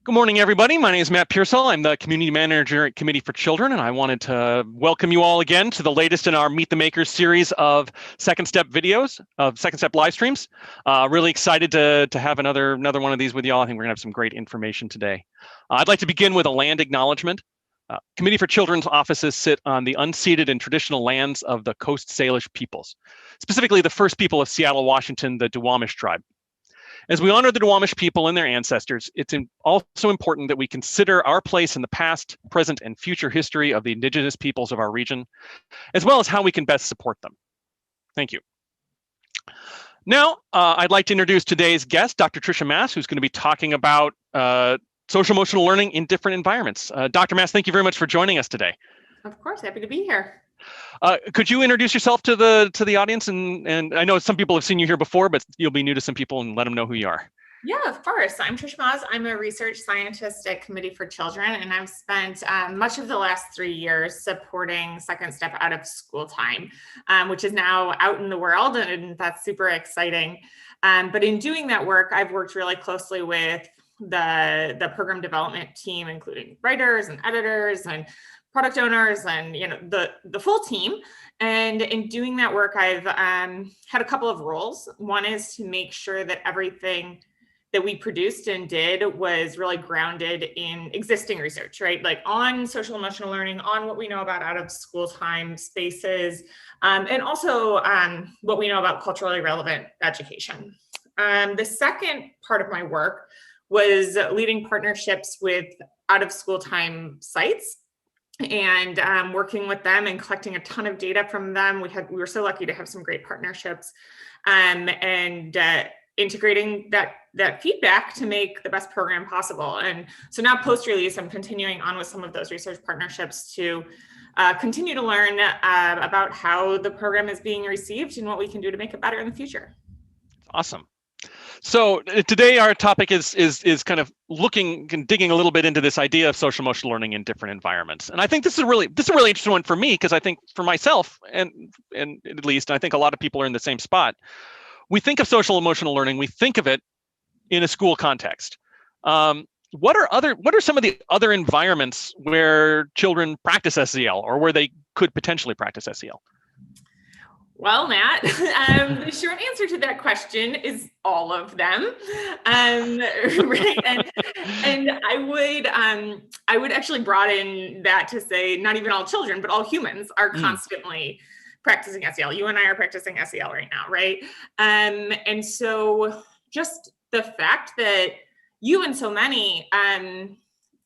Good morning, everybody. My name is Matt Pearsall. I'm the Community Manager at Committee for Children, and I wanted to welcome you all again to the latest in our Meet the Makers series of Second Step videos, of Second Step live streams. Really excited to have another one of these with you all. I think we're going to have some great information today. I'd like to begin with a land acknowledgement. Committee for Children's offices sit on the unceded and traditional lands of the Coast Salish peoples, specifically the first people of Seattle, Washington, the Duwamish tribe. As we honor the Duwamish people and their ancestors, it's also important that we consider our place in the past, present, and future history of the Indigenous peoples of our region, as well as how we can best support them. Thank you. Now, I'd like to introduce today's guest, Dr. Tricia Maas, who's going to be talking about social emotional learning in different environments. Dr. Maas, thank you very much for joining us today. Of course, happy to be here. Could you introduce yourself to the audience? And I know some people have seen you here before, but you'll be new to some people, and let them know who you are. Yeah, of course. I'm Tricia Maas. I'm a research scientist at Committee for Children, and I've spent much of the last 3 years supporting Second Step out of school time, which is now out in the world, and that's super exciting. But in doing that work, I've worked really closely with the program development team, including writers and editors and product owners and the full team. And in doing that work, I've had a couple of roles. One is to make sure that everything that we produced and did was really grounded in existing research, right? Like on social emotional learning, on what we know about out of school time spaces, and also what we know about culturally relevant education. The second part of my work was leading partnerships with out of school time sites and working with them and collecting a ton of data from them. We were so lucky to have some great partnerships and integrating that feedback to make the best program possible. And so now post-release, I'm continuing on with some of those research partnerships to continue to learn about how the program is being received and what we can do to make it better in the future. Awesome. So today our topic is kind of looking and digging a little bit into this idea of social emotional learning in different environments. And I think this is a really interesting one for me, because I think for myself and at least I think a lot of people are in the same spot. We think of social emotional learning, we think of it in a school context. What are some of the other environments where children practice SEL, or where they could potentially practice SEL? Well, Matt, the short answer to that question is all of them, right? And I would actually broaden that to say not even all children, but all humans are constantly practicing SEL. You and I are practicing SEL right now, right? And so just the fact that you and so many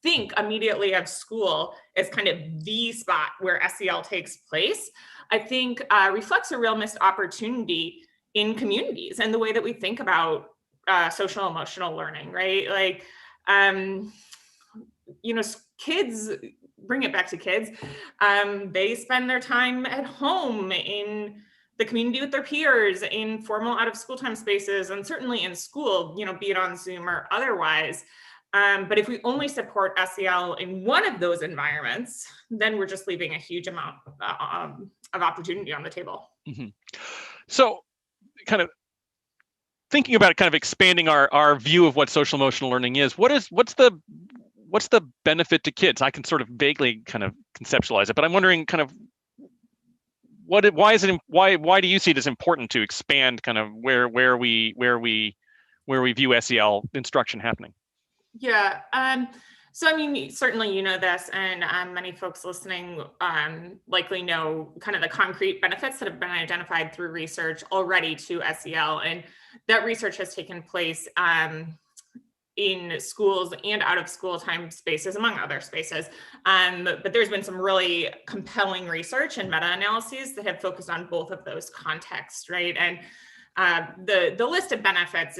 think immediately of school as kind of the spot where SEL takes place, I think reflects a real missed opportunity in communities and the way that we think about social emotional learning, right? Like, kids, bring it back to kids, they spend their time at home in the community with their peers, in formal out of school time spaces, and certainly in school, be it on Zoom or otherwise. But if we only support SEL in one of those environments, then we're just leaving a huge amount of opportunity on the table. Mm-hmm. So kind of thinking about kind of expanding our view of what social emotional learning is, what's the benefit to kids? I can sort of vaguely kind of conceptualize it, but I'm wondering kind of why do you see it as important to expand kind of where we view SEL instruction happening? Yeah. So, I mean, certainly you know this, and many folks listening likely know kind of the concrete benefits that have been identified through research already to SEL. And that research has taken place in schools and out of school time spaces, among other spaces. But there's been some really compelling research and meta-analyses that have focused on both of those contexts, right? And the list of benefits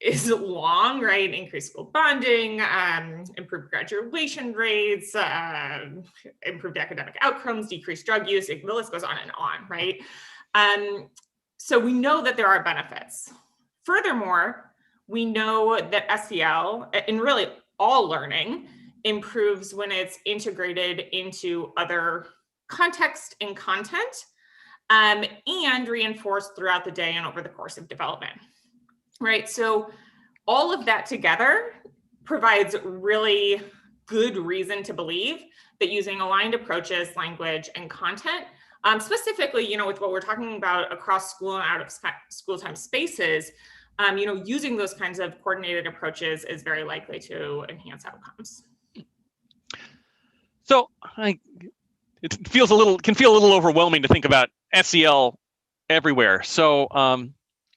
is long, right? Increased school bonding, improved graduation rates, improved academic outcomes, decreased drug use, the list goes on and on, right? So we know that there are benefits. Furthermore, we know that SEL, and really all learning, improves when it's integrated into other context and content, and reinforced throughout the day and over the course of development. Right. So all of that together provides really good reason to believe that using aligned approaches, language, and content, specifically, with what we're talking about across school and out of school time spaces, using those kinds of coordinated approaches is very likely to enhance outcomes. So it can feel a little overwhelming to think about SEL everywhere. So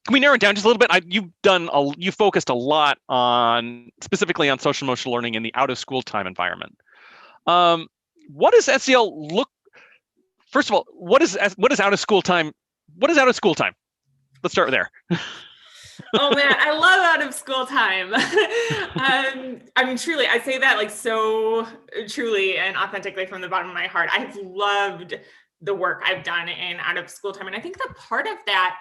can we narrow it down just a little bit? You focused a lot specifically on social emotional learning in the out of school time environment. What does SEL look? First of all, what is out of school time? What is out of school time? Let's start there. Oh man, I love out of school time. I mean, truly, I say that like so truly and authentically from the bottom of my heart. I've loved the work I've done in out of school time. And I think that part of that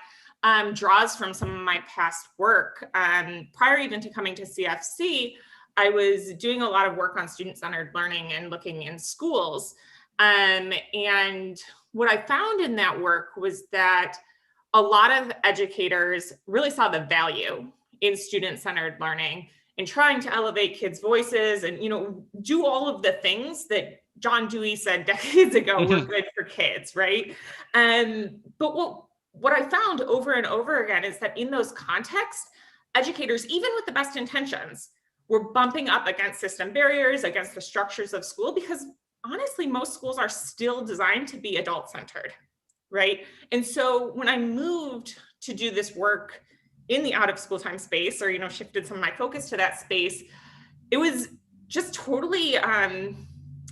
draws from some of my past work. Prior even to coming to CFC, I was doing a lot of work on student-centered learning and looking in schools. And what I found in that work was that a lot of educators really saw the value in student-centered learning and trying to elevate kids' voices and, do all of the things that John Dewey said decades ago were good for kids, right? But what I found over and over again is that in those contexts, educators, even with the best intentions, were bumping up against system barriers, against the structures of school, because honestly, most schools are still designed to be adult-centered. Right. And so when I moved to do this work in the out of school time space, or, shifted some of my focus to that space, it was just totally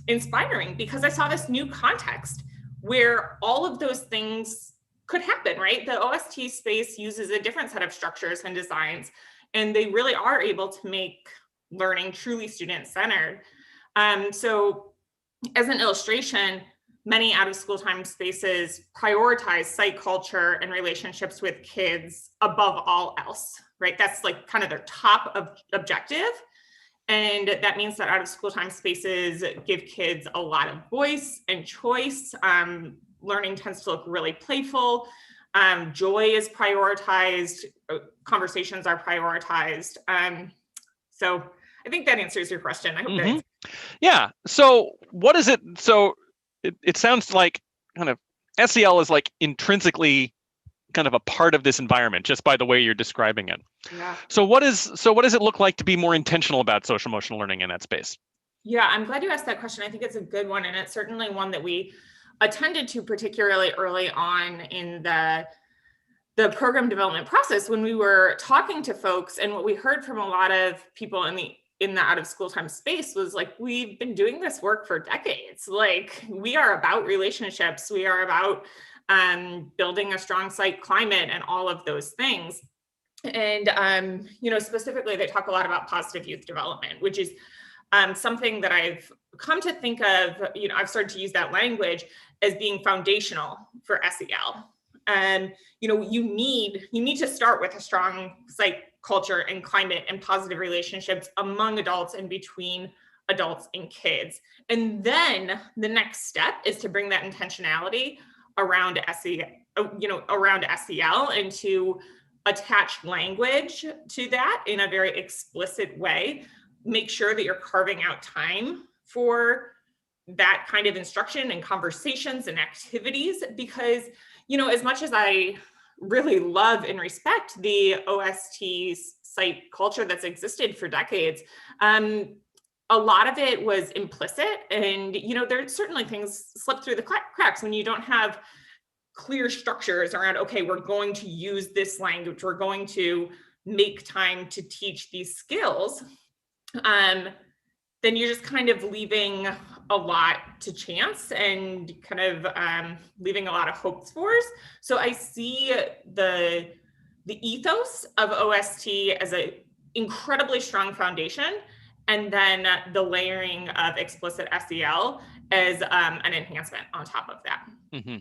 inspiring because I saw this new context where all of those things could happen, right? The OST space uses a different set of structures and designs, and they really are able to make learning truly student-centered. So as an illustration, many out of school time spaces prioritize site culture and relationships with kids above all else, right? That's like kind of their top objective. And that means that out of school time spaces give kids a lot of voice and choice. Learning tends to look really playful. Joy is prioritized. Conversations are prioritized. So I think that answers your question. I hope that. Yeah. So what is it? So it sounds like kind of SEL is like intrinsically kind of a part of this environment just by the way you're describing it. Yeah. So what does it look like to be more intentional about social emotional learning in that space? Yeah, I'm glad you asked that question. I think it's a good one. And it's certainly one that we attended to particularly early on in the program development process when we were talking to folks. And what we heard from a lot of people in the out of school time space was like, we've been doing this work for decades. Like, we are about relationships. We are about building a strong site climate and all of those things. And, specifically, they talk a lot about positive youth development, which is something that I've come to think of, I've started to use that language as being foundational for SEL. And, you need to start with a strong site culture and climate and positive relationships among adults and between adults and kids. And then the next step is to bring that intentionality around SEL and to attach language to that in a very explicit way. Make sure that you're carving out time for that kind of instruction and conversations and activities, because, as much as I really love and respect the OST site culture that's existed for decades, a lot of it was implicit. And, there's certainly things slip through the cracks when you don't have clear structures around, okay, we're going to use this language, we're going to make time to teach these skills. Then you're just kind of leaving a lot to chance and kind of leaving a lot of hopes for us. So I see the ethos of OST as an incredibly strong foundation, and then the layering of explicit SEL as an enhancement on top of that. Mm-hmm.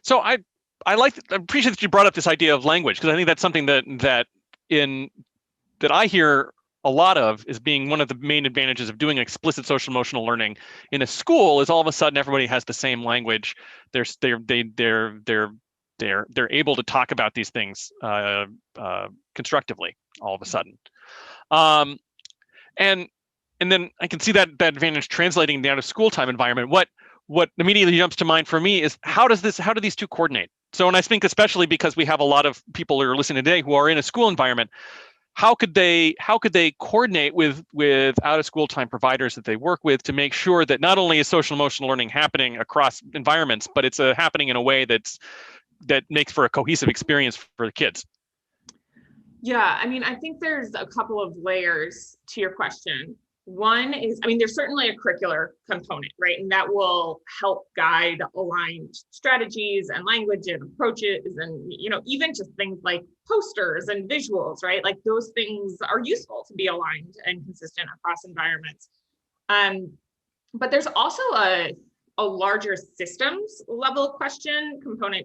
So I appreciate that you brought up this idea of language, because I think that's something that I hear a lot of is being one of the main advantages of doing explicit social emotional learning in a school is all of a sudden everybody has the same language. They're able to talk about these things constructively all of a sudden. And then I can see that advantage translating in the out of school time environment. What immediately jumps to mind for me is how do these two coordinate? So, and I think especially because we have a lot of people who are listening today who are in a school environment, how could they coordinate with out of school time providers that they work with to make sure that not only is social emotional learning happening across environments, but it's happening in a way that makes for a cohesive experience for the kids? Yeah, I mean, I think there's a couple of layers to your question. One is, I mean, there's certainly a curricular component, right? And that will help guide aligned strategies and language and approaches and, even just things like posters and visuals, right? Like those things are useful to be aligned and consistent across environments. But there's also a larger systems level component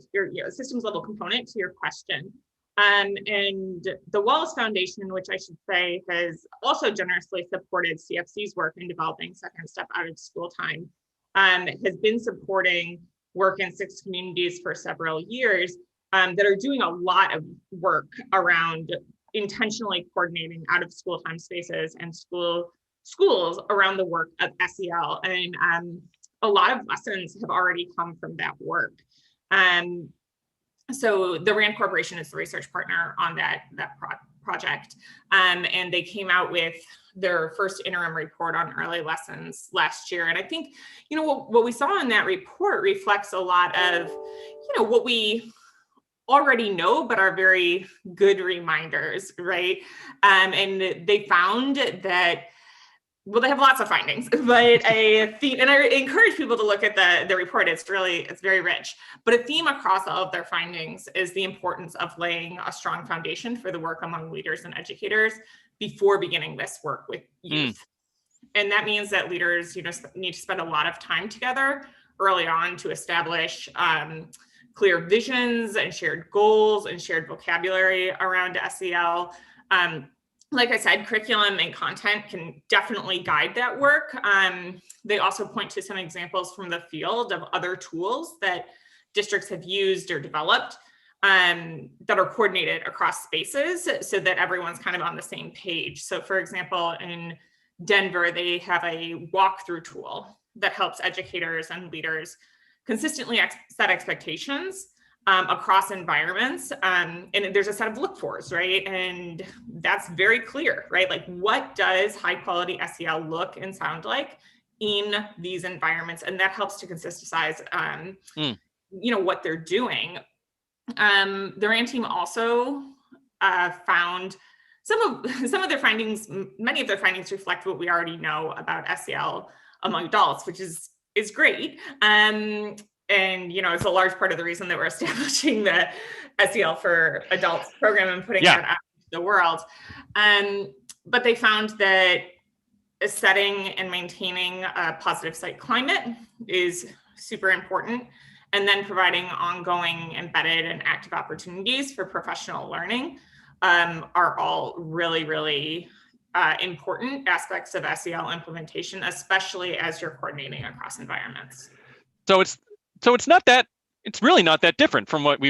to your question. And the Wallace Foundation, which I should say has also generously supported CFC's work in developing second step out of school time, has been supporting work in 6 communities for several years that are doing a lot of work around intentionally coordinating out of school time spaces and schools around the work of SEL. And a lot of lessons have already come from that work. So the RAND Corporation is the research partner on that project. And they came out with their first interim report on early lessons last year. And I think, what we saw in that report reflects a lot of, what we already know, but are very good reminders, right? And they found that, well, they have lots of findings, but a theme, and I encourage people to look at the report. It's very rich, but a theme across all of their findings is the importance of laying a strong foundation for the work among leaders and educators before beginning this work with youth. And that means that leaders, need to spend a lot of time together early on to establish clear visions and shared goals and shared vocabulary around SEL. Like I said, curriculum and content can definitely guide that work. They also point to some examples from the field of other tools that districts have used or developed that are coordinated across spaces so that everyone's kind of on the same page. So for example, in Denver, they have a walkthrough tool that helps educators and leaders consistently set expectations across environments. And there's a set of look-fors, right? And that's very clear, right? Like, what does high quality SEL look and sound like in these environments? And that helps to consistentize, what they're doing. The RAND team also found some of their findings, many of their findings reflect what we already know about SEL among adults, which is great. And, it's a large part of the reason that we're establishing the SEL for Adults program and putting that out into the world. But they found that setting and maintaining a positive site climate is super important. And then providing ongoing embedded and active opportunities for professional learning are all really, really important aspects of SEL implementation, especially as you're coordinating across environments. It's really not that different from what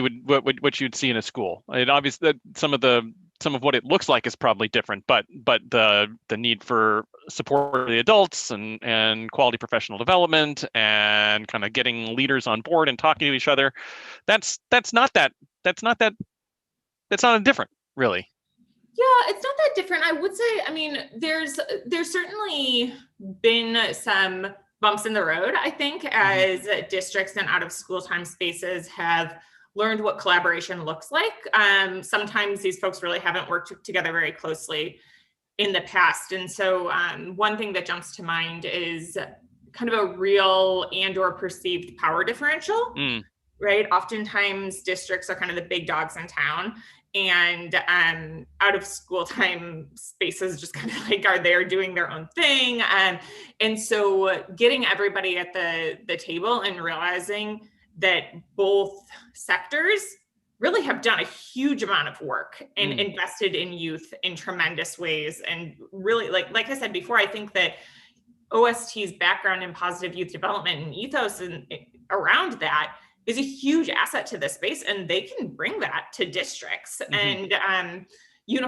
you'd see in a school. It obviously some of what it looks like is probably different, but the need for support for the adults and quality professional development and kind of getting leaders on board and talking to each other, that's not different, really. Yeah, it's not that different. I would say, I mean, there's certainly been some bumps in the road, I think, as districts and out of school time spaces have learned what collaboration looks like. Sometimes these folks really haven't worked together very closely in the past. And so one thing that jumps to mind is kind of a real and or perceived power differential, right? Oftentimes districts are kind of the big dogs in town, and out of school time spaces just kind of like are there doing their own thing. And so getting everybody at the table and realizing that both sectors really have done a huge amount of work and invested in youth in tremendous ways. And really, like I said before, I think that OST's background in positive youth development and ethos and around that is a huge asset to this space, and they can bring that to districts. And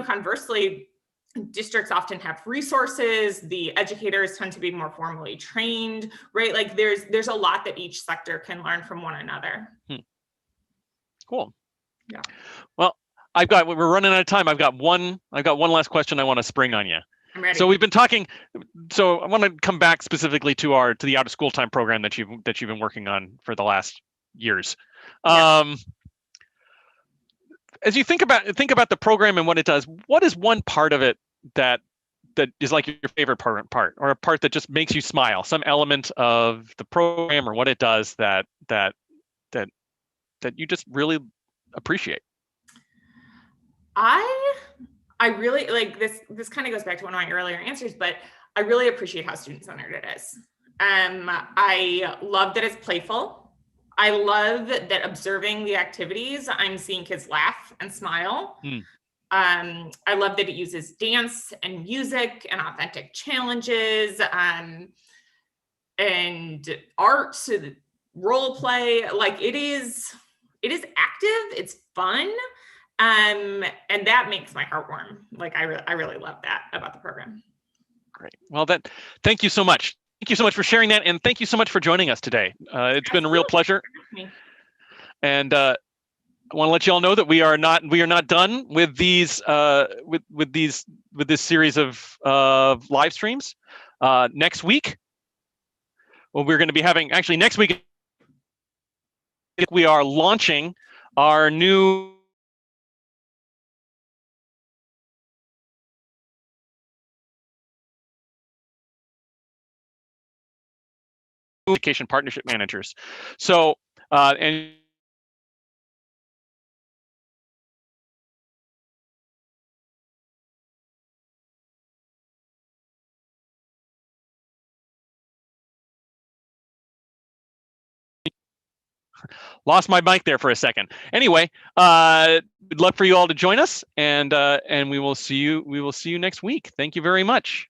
conversely, districts often have resources. The educators tend to be more formally trained, right? Like there's a lot that each sector can learn from one another. Cool. Yeah. Well, we're running out of time. I've got one last question I want to spring on you. I'm ready. So we've been talking. So I want to come back specifically to the out of school time program that you've been working on for the last years. Yeah. As you think about the program and what it does, what is one part of it that is like your favorite part, or a part that just makes you smile? Some element of the program or what it does that you just really appreciate? I really like this. This kind of goes back to one of my earlier answers, but I really appreciate how student-centered it is. I love that it's playful. I love that observing the activities, I'm seeing kids laugh and smile. I love that it uses dance and music and authentic challenges and art, role play. Like it is active, it's fun. And that makes my heart warm. Like I really love that about the program. Great. Well, thank you so much. Thank you so much for sharing that, and thank you so much for joining us today. It's been a real pleasure. And I want to let you all know that we are not done with these with this series of live streams. Next week, well, we're going to be having next week we are launching our new education partnership managers. So and lost my mic there for a second. Anyway, we'd love for you all to join us, and we will see you next week. Thank you very much.